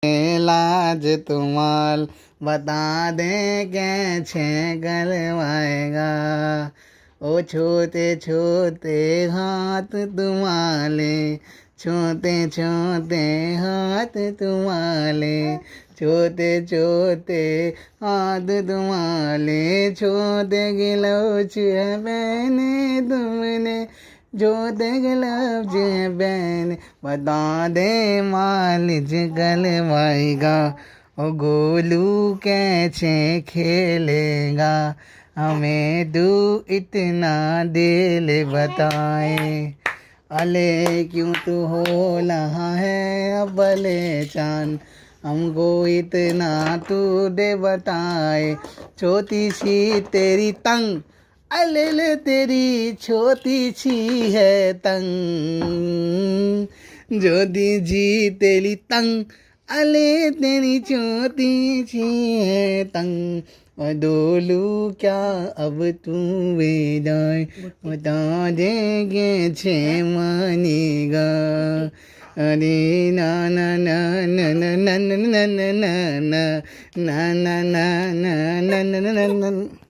लाज तुम्हाल बता दे कैसे गलवाएगा। ओ छोटे छोटे हाथ तुम्हारे, छोटे छोटे हाथ तुम्हारे, छोटे छोटे हाथ तुम्हारे, छोटे गिलौच है पहने तुमने, छोटे गिलौच है पहने। बता दे मालिज गलवाएगा। ओ गोलू कैसे खेलेगा, हमें तू इतना दिल बताए। अले क्यों तू हो रहा है अबले चांद, हमको इतना तू दे बताए। छोटी सी तेरी तंग, अले ले तेरी छोटी सी है तंग, ज्योति जी तेरी तंग, अले तेरी छोटी सी है तंग। और डोलू क्या अब तू जाए, बता देंगे छे मानेगा। अरे ना ना ना ना ना ना ना ना ना ना ना ना ना ना ना ना ना।